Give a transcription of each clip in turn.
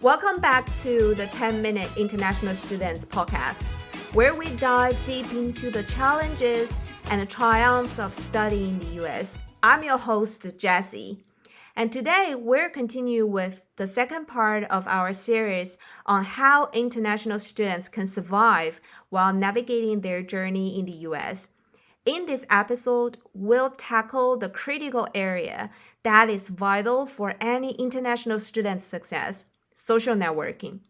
Welcome back to the 10-Minute International Students podcast, where we dive deep into the challenges and the triumphs of studying in the US. I'm your host, Jessie. And today we're continuing with the second part of our series on how international students can survive while navigating their journey in the US. In this episode, we'll tackle the critical area that is vital for any international student's success: social networking.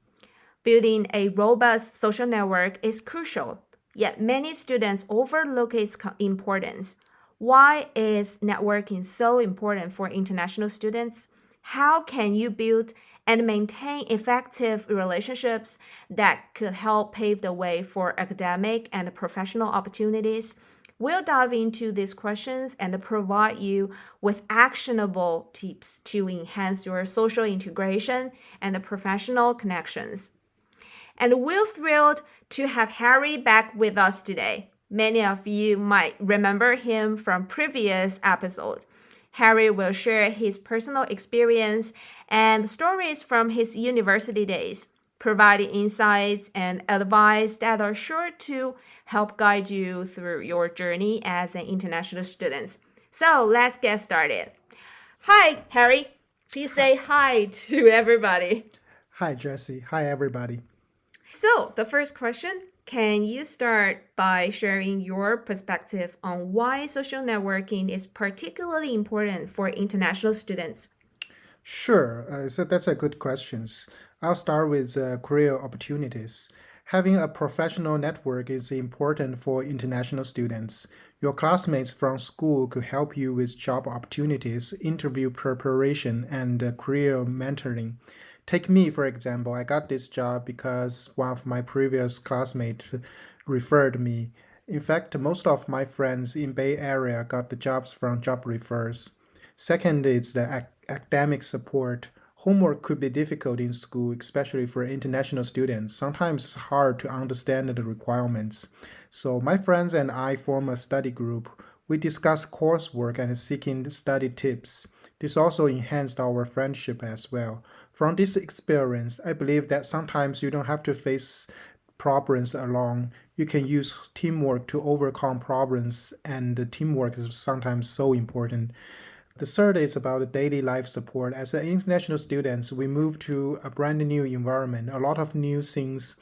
Building a robust social network is crucial, yet many students overlook its importance. Why is networking so important for international students? How can you build and maintain effective relationships that could help pave the way for academic and professional opportunities? We'll dive into these questions and provide you with actionable tips to enhance your social integration and professional connections. And we're thrilled to have Harry back with us today. Many of you might remember him from previous episodes. Harry will share his personal experience and stories from his university days, providing insights and advice that are sure to help guide you through your journey as an international student. So let's get started. Hi, Harry. Please say hi to everybody. Hi, Jessie. Hi, everybody. So the first question, can you start by sharing your perspective on why social networking is particularly important for international students? Sure. So that's a good question. I'll start with career opportunities. Having a professional network is important for international students. Your classmates from school could help you with job opportunities, interview preparation, and career mentoring. Take me, for example. I got this job because one of my previous classmates referred me. In fact, most of my friends in Bay Area got the jobs from job refers. Second is the academic support. Homework could be difficult in school, especially for international students. Sometimes it's hard to understand the requirements. So my friends and I form a study group. We discuss coursework and seeking study tips. This also enhanced our friendship as well. From this experience, I believe that sometimes you don't have to face problems alone. You can use teamwork to overcome problems, and the teamwork is sometimes so important. The third is about the daily life support. As an international students, we move to a brand new environment. A lot of new things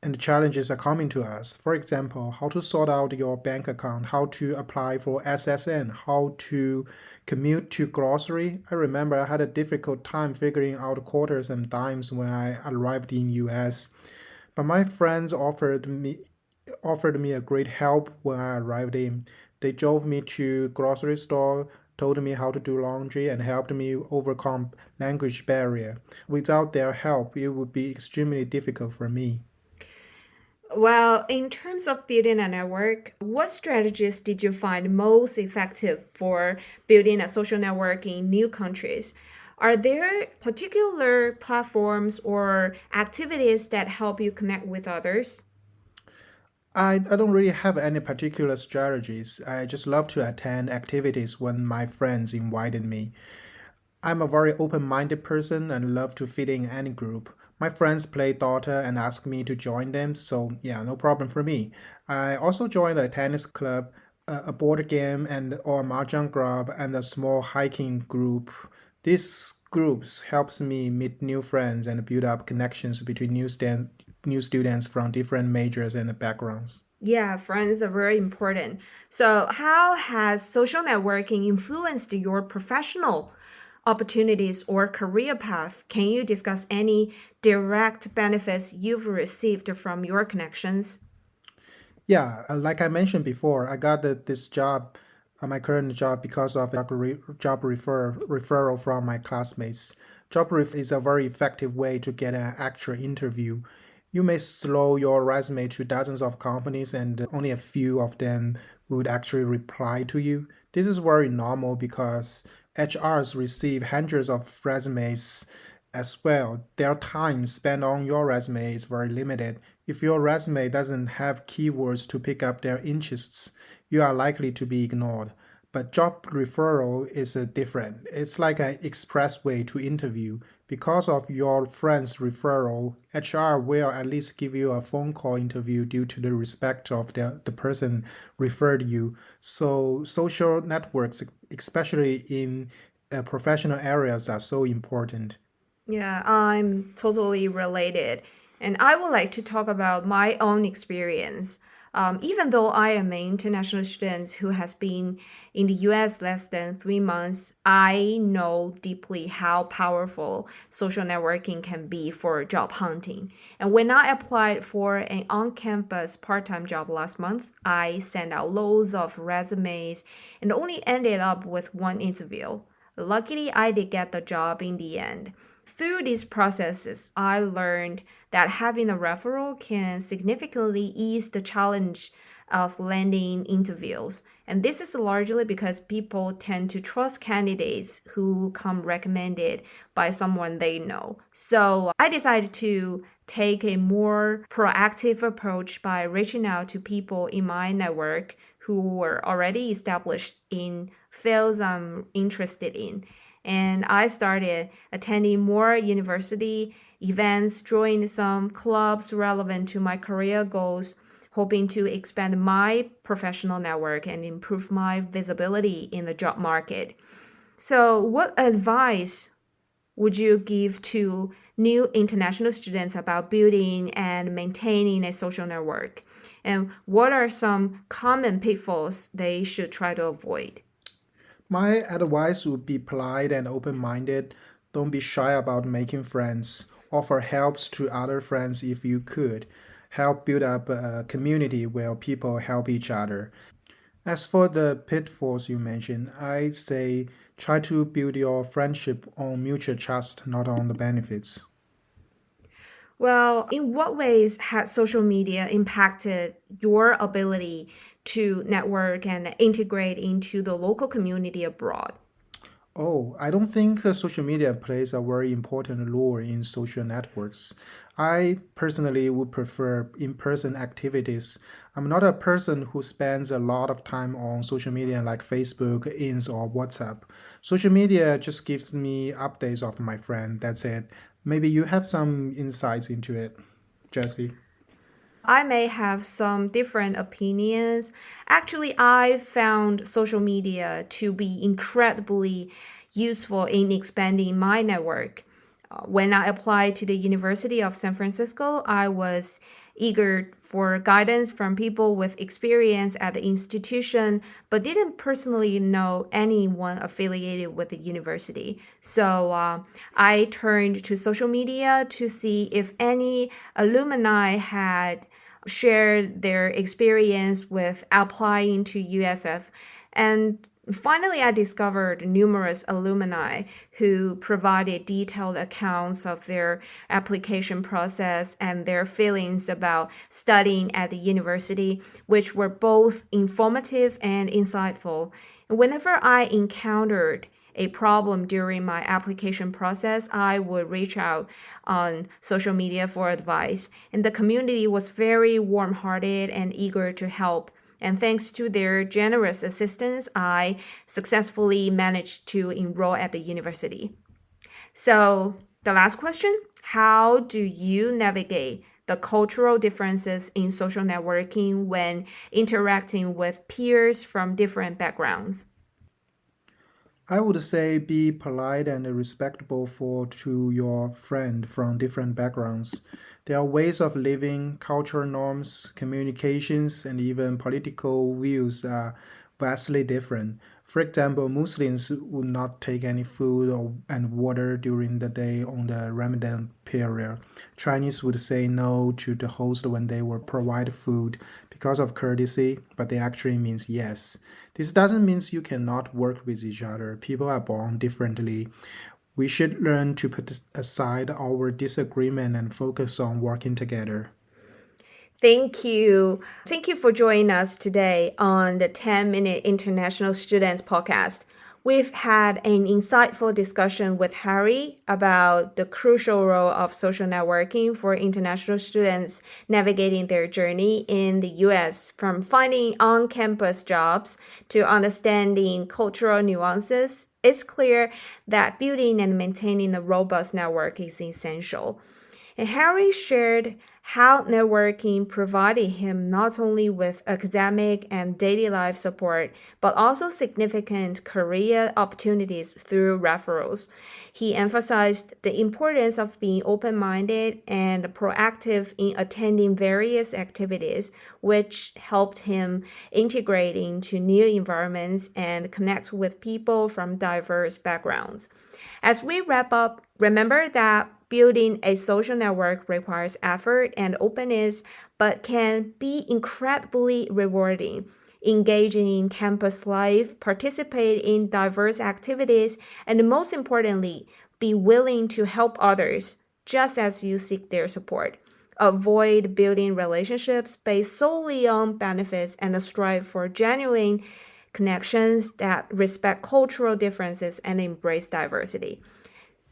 and challenges are coming to us. For example, how to sort out your bank account, how to apply for SSN, how to commute to grocery. I remember I had a difficult time figuring out quarters and dimes when I arrived in US. But my friends offered me a great help when I arrived in. They drove me to grocery store, told me how to do laundry, and helped me overcome language barrier. Without their help, it would be extremely difficult for me. Well, in terms of building a network, what strategies did you find most effective for building a social network in new countries? Are there particular platforms or activities that help you connect with others? I don't really have any particular strategies. I just love to attend activities when my friends invited me. I'm a very open-minded person and love to fit in any group. My friends play Dota and ask me to join them, so yeah, no problem for me. I also joined a tennis club, a board game and or mahjong club, and a small hiking group. These groups helps me meet new friends and build up connections between new students from different majors and backgrounds. Yeah, friends are very important. So, how has social networking influenced your professional opportunities or career path? Can you discuss any direct benefits you've received from your connections? Yeah, like I mentioned before, I got this job, my current job, because of job referral from my classmates. Job ref is a very effective way to get an actual interview. You may slow your resume to dozens of companies, and only a few of them would actually reply to you. This is very normal because HRs receive hundreds of resumes as well. Their time spent on your resume is very limited. If your resume doesn't have keywords to pick up their interests, you are likely to be ignored. But job referral is different. It's like an expressway to interview. Because of your friend's referral, HR will at least give you a phone call interview due to the respect of the person referred you. So social networks, especially in professional areas, are so important. Yeah, I'm totally related. And I would like to talk about my own experience. Even though I am an international student who has been in the US less than 3 months, I know deeply how powerful social networking can be for job hunting. And when I applied for an on campus part time job last month, I sent out loads of resumes and only ended up with one interview. Luckily, I did get the job in the end. Through these processes, I learned that having a referral can significantly ease the challenge of landing interviews. And this is largely because people tend to trust candidates who come recommended by someone they know. So I decided to take a more proactive approach by reaching out to people in my network who were already established in fields I'm interested in. And I started attending more university events, joined some clubs relevant to my career goals, hoping to expand my professional network and improve my visibility in the job market. So, what advice would you give to new international students about building and maintaining a social network? And what are some common pitfalls they should try to avoid? My advice would be polite and open minded. Don't be shy about making friends. Offer helps to other friends if you could. Help build up a community where people help each other. As for the pitfalls you mentioned, I say try to build your friendship on mutual trust, not on the benefits. Well, in what ways has social media impacted your ability to network and integrate into the local community abroad? Oh, I don't think social media plays a very important role in social networks. I personally would prefer in person activities. I'm not a person who spends a lot of time on social media like Facebook, Ins, or WhatsApp. Social media just gives me updates of my friend. That's it. Maybe you have some insights into it, Jesse. I may have some different opinions. Actually, I found social media to be incredibly useful in expanding my network. When I applied to the University of San Francisco, I was eager for guidance from people with experience at the institution, but didn't personally know anyone affiliated with the university. So I turned to social media to see if any alumni had shared their experience with applying to USF. And finally, I discovered numerous alumni who provided detailed accounts of their application process and their feelings about studying at the university, which were both informative and insightful. And whenever I encountered a problem during my application process, I would reach out on social media for advice. And the community was very warm hearted and eager to help. And thanks to their generous assistance, I successfully managed to enroll at the university. So, the last question: how do you navigate the cultural differences in social networking when interacting with peers from different backgrounds? I would say be polite and respectful for to your friend from different backgrounds. There are ways of living, cultural norms, communications, and even political views are vastly different. For example, Muslims would not take any food and water during the day on the Ramadan period. Chinese would say no to the host when they will provide food because of courtesy, but they actually means yes. This doesn't mean you cannot work with each other. People are born differently. We should learn to put aside our disagreement and focus on working together. Thank you. Thank you for joining us today on the 10-Minute International Students Podcast. We've had an insightful discussion with Harry about the crucial role of social networking for international students navigating their journey in the US, from finding on campus jobs to understanding cultural nuances. It's clear that building and maintaining a robust network is essential. And Harry shared how networking provided him not only with academic and daily life support, but also significant career opportunities through referrals. He emphasized the importance of being open minded and proactive in attending various activities, which helped him integrate into new environments and connect with people from diverse backgrounds. As we wrap up, remember that building a social network requires effort and openness, but can be incredibly rewarding. Engaging in campus life, participate in diverse activities, and most importantly, be willing to help others just as you seek their support. Avoid building relationships based solely on benefits and strive for genuine connections that respect cultural differences and embrace diversity.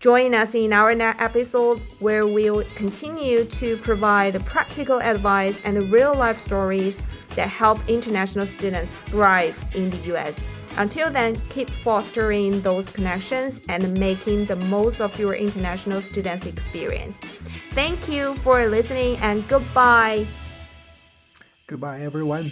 Join us in our next episode where we'll continue to provide practical advice and real-life stories that help international students thrive in the US. Until then, keep fostering those connections and making the most of your international students' experience. Thank you for listening and goodbye. Goodbye, everyone.